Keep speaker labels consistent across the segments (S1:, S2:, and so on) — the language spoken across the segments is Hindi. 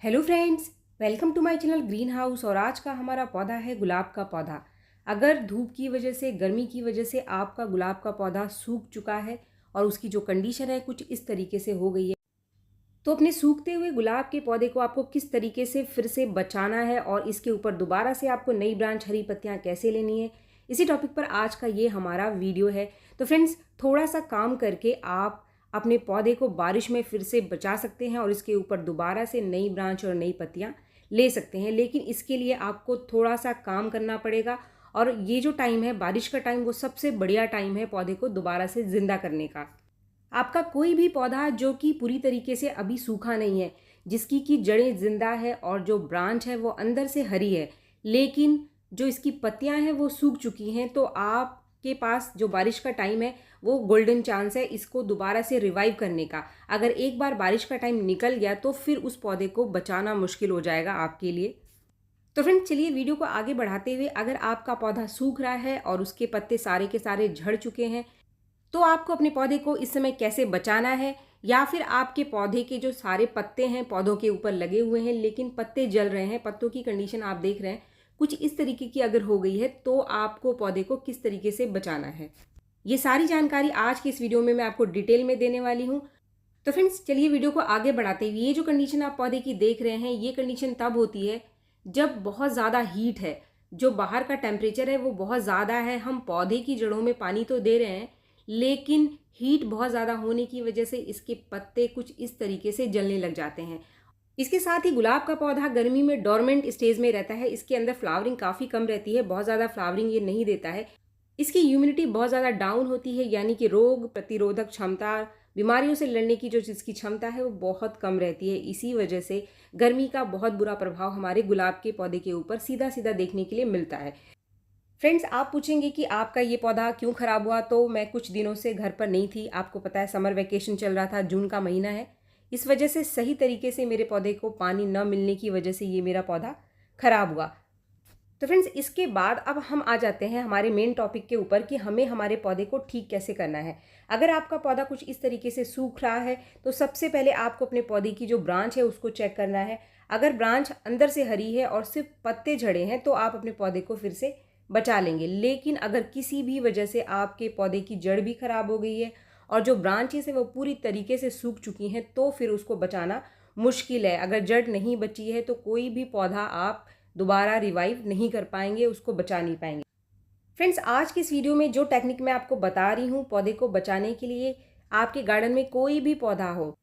S1: Hello friends, welcome to my channel green house. और आज का हमारा पौधा है गुलाब का पौधा। अगर धूप की वजह से, गर्मी की वजह से आपका गुलाब का पौधा सूख चुका है और उसकी जो कंडीशन है कुछ इस तरीके से हो गई है, तो अपने सूखते हुए गुलाब के पौधे को आपको किस तरीके से फिर से बचाना है और इसके ऊपर दोबारा से आपको नई ब्रांच, हरी पत्तियां कैसे लेनी है, इसी टॉपिक पर आज का ये हमारा वीडियो है। तो फ्रेंड्स, थोड़ा सा काम करके आप अपने पौधे को बारिश में फिर से बचा सकते हैं और इसके ऊपर दोबारा से नई ब्रांच और नई पत्तियां ले सकते हैं। लेकिन इसके लिए आपको थोड़ा सा काम करना पड़ेगा और ये जो टाइम है, बारिश का टाइम, वो सबसे बढ़िया टाइम है पौधे को दोबारा से जिंदा करने का। आपका कोई भी पौधा जो कि पूरी तरीके से अभी सूखा नहीं है, जिसकी की जड़ें जिंदा है और जो ब्रांच है वो अंदर से हरी है, लेकिन जो इसकी पत्तियां हैं वो सूख चुकी हैं, तो आपके पास जो बारिश का टाइम है वो गोल्डन चांस है इसको दोबारा से रिवाइव करने का। अगर एक बार बारिश का टाइम निकल गया तो फिर उस पौधे को बचाना मुश्किल हो जाएगा आपके लिए। तो फ्रेंड्स, चलिए वीडियो को आगे बढ़ाते हुए, अगर आपका पौधा सूख रहा है और उसके पत्ते सारे के सारे झड़ चुके हैं, तो आपको अपने पौधे को इस समय कैसे बचाना है, या फिर आपके पौधे के जो सारे पत्ते हैं पौधों के ऊपर लगे हुए हैं लेकिन पत्ते जल रहे हैं, पत्तों की कंडीशन आप देख रहे हैं कुछ इस तरीके की अगर हो गई है, तो आपको पौधे को किस तरीके से बचाना है, ये सारी जानकारी आज की इस वीडियो में मैं आपको डिटेल में देने वाली हूँ। तो फ्रेंड्स, चलिए वीडियो को आगे बढ़ाते हुए, ये जो कंडीशन आप पौधे की देख रहे हैं, ये कंडीशन तब होती है जब बहुत ज़्यादा हीट है, जो बाहर का टेम्परेचर है वो बहुत ज़्यादा है। हम पौधे की जड़ों में पानी तो दे रहे हैं, लेकिन हीट बहुत ज़्यादा होने की वजह से इसके पत्ते कुछ इस तरीके से जलने लग जाते हैं। इसके साथ ही गुलाब का पौधा गर्मी में डोरमेंट स्टेज में रहता है, इसके अंदर फ्लावरिंग काफ़ी कम रहती है, बहुत ज़्यादा फ्लावरिंग ये नहीं देता है। इसकी इम्यूनिटी बहुत ज़्यादा डाउन होती है, यानी कि रोग प्रतिरोधक क्षमता, बीमारियों से लड़ने की जो जिसकी क्षमता है वो बहुत कम रहती है। इसी वजह से गर्मी का बहुत बुरा प्रभाव हमारे गुलाब के पौधे के ऊपर सीधा सीधा देखने के लिए मिलता है। फ्रेंड्स, आप पूछेंगे कि आपका ये पौधा क्यों ख़राब हुआ, तो मैं कुछ दिनों से घर पर नहीं थी। आपको पता है समर वेकेशन चल रहा था, जून का महीना है, इस वजह से सही तरीके से मेरे पौधे को पानी न मिलने की वजह से ये मेरा पौधा ख़राब हुआ। तो फ्रेंड्स, इसके बाद अब हम आ जाते हैं हमारे मेन टॉपिक के ऊपर कि हमें हमारे पौधे को ठीक कैसे करना है। अगर आपका पौधा कुछ इस तरीके से सूख रहा है, तो सबसे पहले आपको अपने पौधे की जो ब्रांच है उसको चेक करना है। अगर ब्रांच अंदर से हरी है और सिर्फ पत्ते झड़े हैं, तो आप अपने पौधे को फिर से बचा लेंगे। लेकिन अगर किसी भी वजह से आपके पौधे की जड़ भी खराब हो गई है और जो ब्रांचेस है वो पूरी तरीके से सूख चुकी हैं, तो फिर उसको बचाना मुश्किल है। अगर जड़ नहीं बची है तो कोई भी पौधा आप दोबारा रिवाइव नहीं कर पाएंगे, उसको बचा नहीं पाएंगे। फ्रेंड्स, आज की इस वीडियो में जो टेक्निक मैं आपको बता रही हूँ पौधे को बचाने के लिए, आपके गार्डन में कोई भी पौधा हो,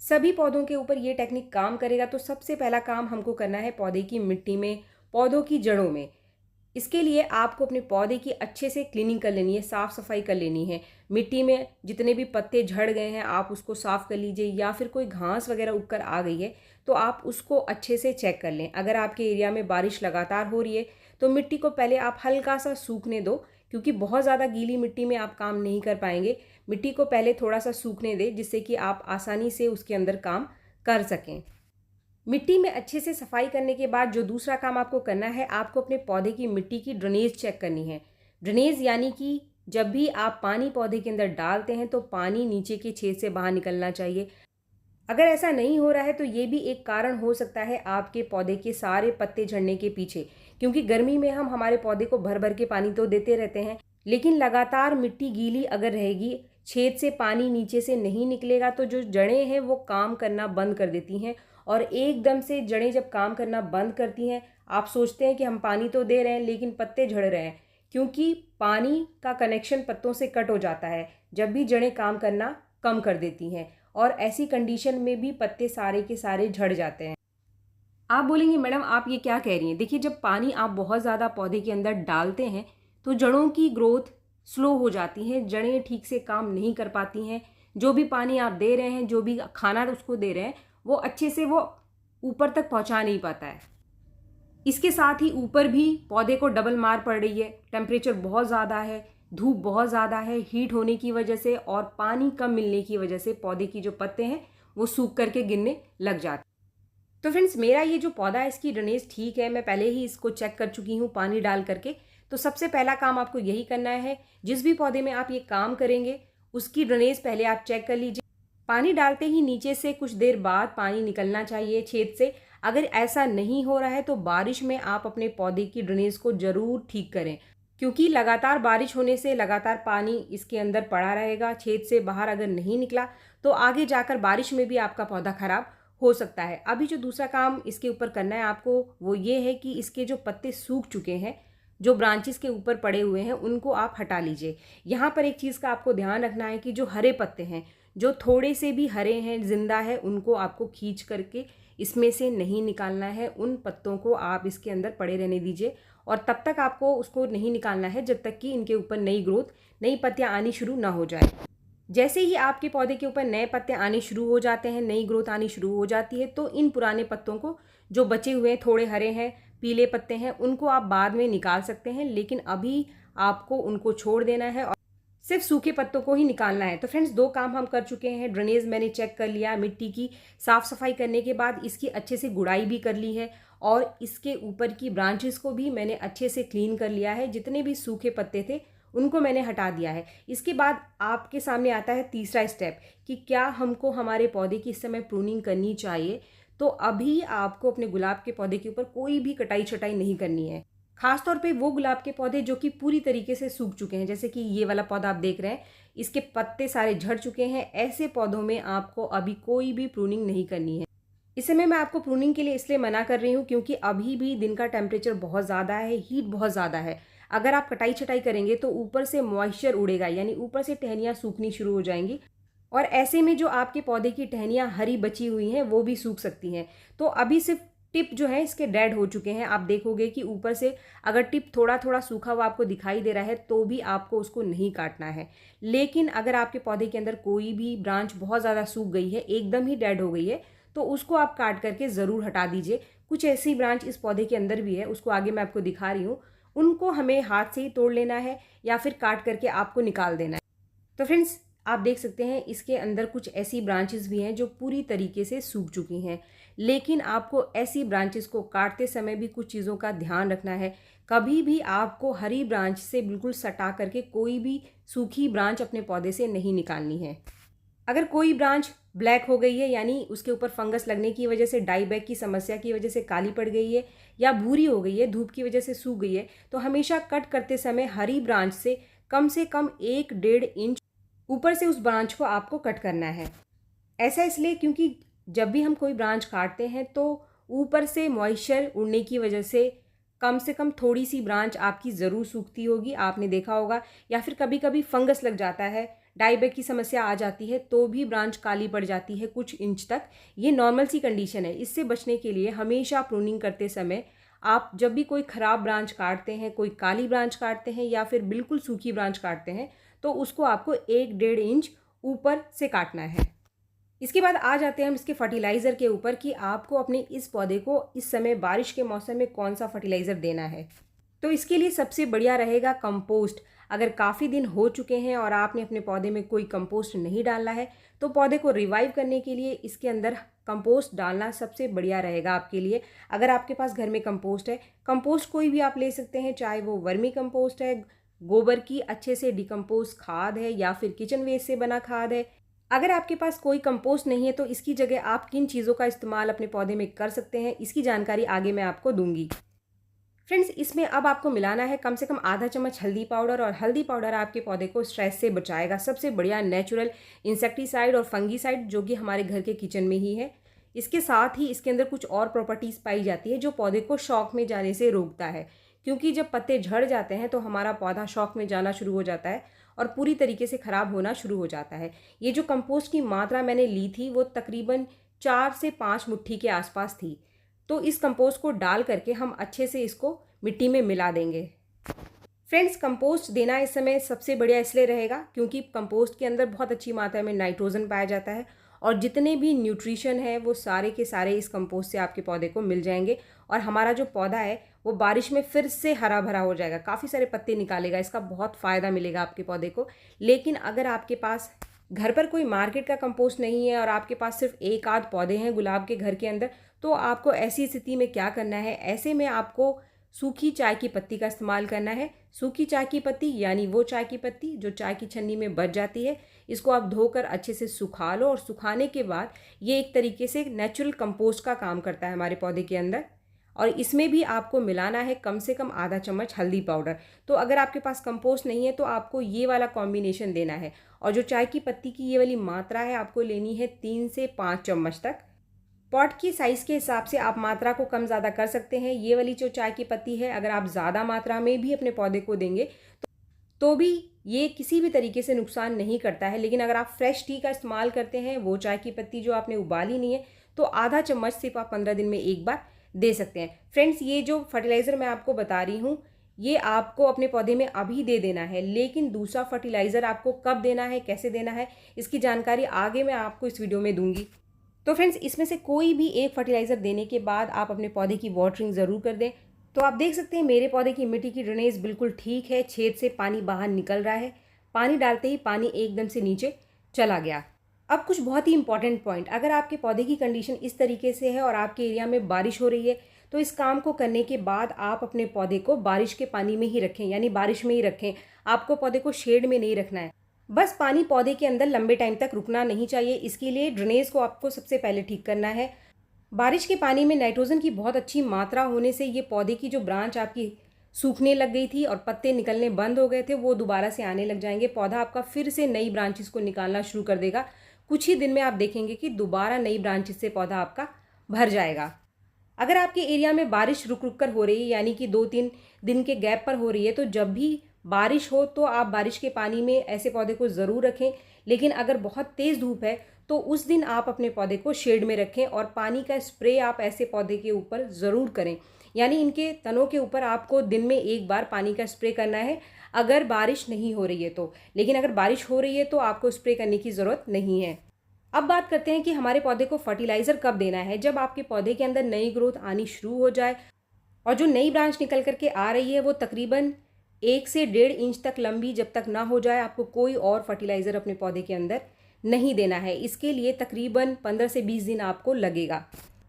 S1: सभी पौधों के ऊपर ये टेक्निक काम करेगा। तो सबसे पहला काम हमको करना है पौधे की मिट्टी में, पौधों की जड़ों में। इसके लिए आपको अपने पौधे की अच्छे से क्लीनिंग कर लेनी है, साफ़ सफाई कर लेनी है। मिट्टी में जितने भी पत्ते झड़ गए हैं आप उसको साफ़ कर लीजिए, या फिर कोई घास वगैरह उगकर आ गई है तो आप उसको अच्छे से चेक कर लें। अगर आपके एरिया में बारिश लगातार हो रही है तो मिट्टी को पहले आप हल्का सा सूखने दो, क्योंकि बहुत ज़्यादा गीली मिट्टी में आप काम नहीं कर पाएंगे। मिट्टी को पहले थोड़ा सा सूखने दें, जिससे कि आप आसानी से उसके अंदर काम कर सकें। मिट्टी में अच्छे से सफाई करने के बाद जो दूसरा काम आपको करना है, आपको अपने पौधे की मिट्टी की ड्रेनेज चेक करनी है। ड्रेनेज यानी कि जब भी आप पानी पौधे के अंदर डालते हैं तो पानी नीचे के छेद से बाहर निकलना चाहिए। अगर ऐसा नहीं हो रहा है तो ये भी एक कारण हो सकता है आपके पौधे के सारे पत्ते झड़ने के पीछे, क्योंकि गर्मी में हम हमारे पौधे को भर भर के पानी तो देते रहते हैं, लेकिन लगातार मिट्टी गीली अगर रहेगी, छेद से पानी नीचे से नहीं निकलेगा, तो जो जड़ें हैं वो काम करना बंद कर देती हैं। और एकदम से जड़ें जब काम करना बंद करती हैं, आप सोचते हैं कि हम पानी तो दे रहे हैं लेकिन पत्ते झड़ रहे हैं, क्योंकि पानी का कनेक्शन पत्तों से कट हो जाता है जब भी जड़ें काम करना कम कर देती हैं, और ऐसी कंडीशन में भी पत्ते सारे के सारे झड़ जाते हैं। आप बोलेंगे मैडम आप ये क्या कह रही हैं। देखिए, जब पानी आप बहुत ज़्यादा पौधे के अंदर डालते हैं तो जड़ों की ग्रोथ स्लो हो जाती है, जड़ें ठीक से काम नहीं कर पाती हैं। जो भी पानी आप दे रहे हैं, जो भी खाना उसको दे रहे हैं, वो अच्छे से वो ऊपर तक पहुंचा नहीं पाता है। इसके साथ ही ऊपर भी पौधे को डबल मार पड़ रही है, टेम्परेचर बहुत ज़्यादा है, धूप बहुत ज़्यादा है, हीट होने की वजह से और पानी कम मिलने की वजह से पौधे की जो पत्ते हैं वो सूख करके गिरने लग जाते हैं। तो फ्रेंड्स, मेरा ये जो पौधा है इसकी ड्रेनेज ठीक है, मैं पहले ही इसको चेक कर चुकी हूँ पानी डाल करके। तो सबसे पहला काम आपको यही करना है, जिस भी पौधे में आप ये काम करेंगे उसकी ड्रेनेज पहले आप चेक कर लीजिए। पानी डालते ही नीचे से कुछ देर बाद पानी निकलना चाहिए छेद से। अगर ऐसा नहीं हो रहा है तो बारिश में आप अपने पौधे की ड्रेनेज को ज़रूर ठीक करें, क्योंकि लगातार बारिश होने से लगातार पानी इसके अंदर पड़ा रहेगा, छेद से बाहर अगर नहीं निकला तो आगे जाकर बारिश में भी आपका पौधा ख़राब हो सकता है। अभी जो दूसरा काम इसके ऊपर करना है आपको, वो ये है कि इसके जो पत्ते सूख चुके हैं, जो ब्रांचेस के ऊपर पड़े हुए हैं, उनको आप हटा लीजिए। यहाँ पर एक चीज़ का आपको ध्यान रखना है कि जो हरे पत्ते हैं, जो थोड़े से भी हरे हैं, जिंदा है, उनको आपको खींच करके इसमें से नहीं निकालना है। उन पत्तों को आप इसके अंदर पड़े रहने दीजिए और तब तक आपको उसको नहीं निकालना है जब तक कि इनके ऊपर नई ग्रोथ, नई पत्तियाँ आनी शुरू ना हो जाए। जैसे ही आपके पौधे के ऊपर नए पत्ते आने शुरू हो जाते हैं, नई ग्रोथ आनी शुरू हो जाती है, तो इन पुराने पत्तों को, जो बचे हुए थोड़े हरे हैं, पीले पत्ते हैं, उनको आप बाद में निकाल सकते हैं, लेकिन अभी आपको उनको छोड़ देना है और सिर्फ सूखे पत्तों को ही निकालना है। तो फ्रेंड्स, 2 काम हम कर चुके हैं। ड्रेनेज मैंने चेक कर लिया, मिट्टी की साफ़ सफाई करने के बाद इसकी अच्छे से गुड़ाई भी कर ली है और इसके ऊपर की ब्रांचेस को भी मैंने अच्छे से क्लीन कर लिया है। जितने भी सूखे पत्ते थे उनको मैंने हटा दिया है। इसके बाद आपके सामने आता है तीसरा स्टेप कि क्या हमको हमारे पौधे की इस समय प्रूनिंग करनी चाहिए। तो अभी आपको अपने गुलाब के पौधे के ऊपर कोई भी कटाई छटाई नहीं करनी है। खासतौर पे वो गुलाब के पौधे जो कि पूरी तरीके से सूख चुके हैं, जैसे कि ये वाला पौधा आप देख रहे हैं, इसके पत्ते सारे झड़ चुके हैं। ऐसे पौधों में आपको अभी कोई भी प्रूनिंग नहीं करनी है। इस समय मैं आपको प्रूनिंग के लिए इसलिए मना कर रही हूँ क्योंकि अभी भी दिन का टेम्परेचर बहुत ज़्यादा है, हीट बहुत ज़्यादा है। अगर आप कटाई छटाई करेंगे तो ऊपर से मॉइस्चर उड़ेगा, यानी ऊपर से टहनियाँ सूखनी शुरू हो जाएंगी और ऐसे में जो आपके पौधे की टहनियाँ हरी बची हुई हैं वो भी सूख सकती हैं। तो अभी सिर्फ टिप जो है इसके डेड हो चुके हैं। आप देखोगे कि ऊपर से अगर टिप थोड़ा थोड़ा सूखा हुआ आपको दिखाई दे रहा है तो भी आपको उसको नहीं काटना है। लेकिन अगर आपके पौधे के अंदर कोई भी ब्रांच बहुत ज़्यादा सूख गई है, एकदम ही डेड हो गई है, तो उसको आप काट करके ज़रूर हटा दीजिए। कुछ ऐसी ब्रांच इस पौधे के अंदर भी है, उसको आगे मैं आपको दिखा रही हूँ। उनको हमें हाथ से ही तोड़ लेना है या फिर काट करके आपको निकाल देना है। तो फ्रेंड्स, आप देख सकते हैं इसके अंदर कुछ ऐसी ब्रांचेस भी हैं जो पूरी तरीके से सूख चुकी हैं। लेकिन आपको ऐसी ब्रांचेस को काटते समय भी कुछ चीज़ों का ध्यान रखना है। कभी भी आपको हरी ब्रांच से बिल्कुल सटा करके कोई भी सूखी ब्रांच अपने पौधे से नहीं निकालनी है। अगर कोई ब्रांच ब्लैक हो गई है, यानी उसके ऊपर फंगस लगने की वजह से, डाई बैक की समस्या की वजह से काली पड़ गई है या भूरी हो गई है, धूप की वजह से सूख गई है, तो हमेशा कट करते समय हरी ब्रांच से कम 1-1.5 इंच ऊपर से उस ब्रांच को आपको कट करना है। ऐसा इसलिए क्योंकि जब भी हम कोई ब्रांच काटते हैं तो ऊपर से मॉइस्चर उड़ने की वजह से कम थोड़ी सी ब्रांच आपकी ज़रूर सूखती होगी, आपने देखा होगा। या फिर कभी कभी फंगस लग जाता है, डाई बैक की समस्या आ जाती है, तो भी ब्रांच काली पड़ जाती है कुछ इंच तक। ये नॉर्मल सी कंडीशन है। इससे बचने के लिए हमेशा प्रूनिंग करते समय आप जब भी कोई ख़राब ब्रांच काटते हैं, कोई काली ब्रांच काटते हैं या फिर बिल्कुल सूखी ब्रांच काटते हैं, तो उसको आपको 1-1.5 इंच ऊपर से काटना है। इसके बाद आ जाते हैं हम इसके फर्टिलाइज़र के ऊपर कि आपको अपने इस पौधे को इस समय बारिश के मौसम में कौन सा फर्टिलाइज़र देना है। तो इसके लिए सबसे बढ़िया रहेगा कंपोस्ट। अगर काफ़ी दिन हो चुके हैं और आपने अपने पौधे में कोई कंपोस्ट नहीं डाला है, तो पौधे को रिवाइव करने के लिए इसके अंदर कंपोस्ट डालना सबसे बढ़िया रहेगा आपके लिए। अगर आपके पास घर में कंपोस्ट है, कंपोस्ट कोई भी आप ले सकते हैं, चाहे वो वर्मी कंपोस्ट है, गोबर की अच्छे से डिकम्पोज खाद है या फिर किचन वेस्ट से बना खाद है। अगर आपके पास कोई कंपोस्ट नहीं है तो इसकी जगह आप किन चीज़ों का इस्तेमाल अपने पौधे में कर सकते हैं, इसकी जानकारी आगे मैं आपको दूंगी। फ्रेंड्स, इसमें अब आपको मिलाना है कम से कम आधा चम्मच हल्दी पाउडर, और हल्दी पाउडर आपके पौधे को स्ट्रेस से बचाएगा। सबसे बढ़िया नेचुरल इंसेक्टिसाइड और फंगीसाइड जो कि हमारे घर के किचन में ही है। इसके साथ ही इसके अंदर कुछ और प्रॉपर्टीज़ पाई जाती है जो पौधे को शौक में जाने से रोकता है, क्योंकि जब पत्ते झड़ जाते हैं तो हमारा पौधा शौक में जाना शुरू हो जाता है और पूरी तरीके से ख़राब होना शुरू हो जाता है। ये जो कंपोस्ट की मात्रा मैंने ली थी वो तकरीबन 4 से 5 मुट्ठी के आसपास थी। तो इस कंपोस्ट को डाल करके हम अच्छे से इसको मिट्टी में मिला देंगे। फ्रेंड्स, कंपोस्ट देना इस समय सबसे बढ़िया इसलिए रहेगा क्योंकि कंपोस्ट के अंदर बहुत अच्छी मात्रा में नाइट्रोजन पाया जाता है और जितने भी न्यूट्रिशन है वो सारे के सारे इस कंपोस्ट से आपके पौधे को मिल जाएंगे और हमारा जो पौधा है वो बारिश में फिर से हरा भरा हो जाएगा, काफ़ी सारे पत्ते निकालेगा। इसका बहुत फ़ायदा मिलेगा आपके पौधे को। लेकिन अगर आपके पास घर पर कोई मार्केट का कंपोस्ट नहीं है और आपके पास सिर्फ एक आध पौधे हैं गुलाब के घर के अंदर, तो आपको ऐसी स्थिति में क्या करना है, ऐसे में आपको सूखी चाय की पत्ती का इस्तेमाल करना है। सूखी चाय की पत्ती यानी वो चाय की पत्ती जो चाय की छन्नी में बच जाती है। इसको आप धोकर अच्छे से सुखा लो और सुखाने के बाद ये एक तरीके से नेचुरल कंपोस्ट का काम करता है हमारे पौधे के अंदर। और इसमें भी आपको मिलाना है कम से कम आधा चम्मच हल्दी पाउडर। तो अगर आपके पास कंपोस्ट नहीं है तो आपको ये वाला कॉम्बिनेशन देना है। और जो चाय की पत्ती की ये वाली मात्रा है आपको लेनी है 3 से 5 चम्मच तक। पॉट की साइज़ के हिसाब से आप मात्रा को कम ज़्यादा कर सकते हैं। ये वाली जो चाय की पत्ती है अगर आप ज़्यादा मात्रा में भी अपने पौधे को देंगे तो भी ये किसी भी तरीके से नुकसान नहीं करता है। लेकिन अगर आप फ्रेश टी का इस्तेमाल करते हैं, वो चाय की पत्ती जो आपने उबाली नहीं है, तो आधा चम्मच सिर्फ आप 15 दिन में एक बार दे सकते हैं। फ्रेंड्स, ये जो फर्टिलाइज़र मैं आपको बता रही हूँ ये आपको अपने पौधे में अभी दे देना है, लेकिन दूसरा फर्टिलाइज़र आपको कब देना है, कैसे देना है, इसकी जानकारी आगे मैं आपको इस वीडियो में दूंगी। तो फ्रेंड्स, इसमें से कोई भी एक फर्टिलाइज़र देने के बाद आप अपने पौधे की वाटरिंग ज़रूर कर दें। तो आप देख सकते हैं मेरे पौधे की मिट्टी की ड्रेनेज बिल्कुल ठीक है, छेद से पानी बाहर निकल रहा है। पानी डालते ही पानी एकदम से नीचे चला गया। अब कुछ बहुत ही इंपॉर्टेंट पॉइंट, अगर आपके पौधे की कंडीशन इस तरीके से है और आपके एरिया में बारिश हो रही है तो इस काम को करने के बाद आप अपने पौधे को बारिश के पानी में ही रखें, यानी बारिश में ही रखें। आपको पौधे को शेड में नहीं रखना है। बस पानी पौधे के अंदर लंबे टाइम तक रुकना नहीं चाहिए। इसके लिए ड्रेनेज को आपको सबसे पहले ठीक करना है। बारिश के पानी में नाइट्रोजन की बहुत अच्छी मात्रा होने से ये पौधे की जो ब्रांच आपकी सूखने लग गई थी और पत्ते निकलने बंद हो गए थे वो दोबारा से आने लग जाएंगे। पौधा आपका फिर से नई ब्रांचेस को निकालना शुरू कर देगा। कुछ ही दिन में आप देखेंगे कि दोबारा नई ब्रांचेस से पौधा आपका भर जाएगा। अगर आपके एरिया में बारिश रुक रुक कर हो रही है, यानी कि 2-3 दिन के गैप पर हो रही है, तो जब भी बारिश हो तो आप बारिश के पानी में ऐसे पौधे को ज़रूर रखें। लेकिन अगर बहुत तेज़ धूप है तो उस दिन आप अपने पौधे को शेड में रखें और पानी का स्प्रे आप ऐसे पौधे के ऊपर ज़रूर करें। यानी इनके तनों के ऊपर आपको दिन में एक बार पानी का स्प्रे करना है अगर बारिश नहीं हो रही है तो। लेकिन अगर बारिश हो रही है तो आपको स्प्रे करने की ज़रूरत नहीं है। अब बात करते हैं कि हमारे पौधे को फर्टिलाइज़र कब देना है। जब आपके पौधे के अंदर नई ग्रोथ आनी शुरू हो जाए और जो नई ब्रांच निकल करके आ रही है वो तकरीबन 1 से 1.5 इंच तक लंबी जब तक ना हो जाए, आपको कोई और फर्टिलाइज़र अपने पौधे के अंदर नहीं देना है। इसके लिए तकरीबन 15 से 20 दिन आपको लगेगा।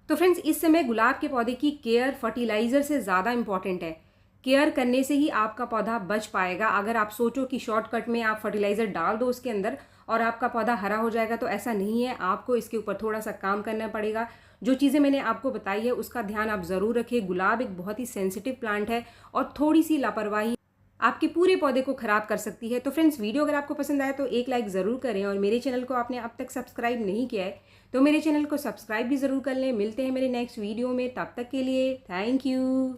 S1: तो फ्रेंड्स, इस समय गुलाब के पौधे की केयर फर्टिलाइज़र से ज़्यादा इंपॉर्टेंट है। केयर करने से ही आपका पौधा बच पाएगा। अगर आप सोचो कि शॉर्टकट में आप फर्टिलाइज़र डाल दो उसके अंदर और आपका पौधा हरा हो जाएगा, तो ऐसा नहीं है। आपको इसके ऊपर थोड़ा सा काम करना पड़ेगा। जो चीज़ें मैंने आपको बताई है उसका ध्यान आप ज़रूर रखें। गुलाब एक बहुत ही सेंसिटिव प्लांट है और थोड़ी सी लापरवाही आपके पूरे पौधे को ख़राब कर सकती है। तो फ्रेंड्स, वीडियो अगर आपको पसंद आए तो एक लाइक ज़रूर करें और मेरे चैनल को आपने अब तक सब्सक्राइब नहीं किया है तो मेरे चैनल को सब्सक्राइब भी ज़रूर कर लें। मिलते हैं मेरे नेक्स्ट वीडियो में, तब तक के लिए थैंक यू।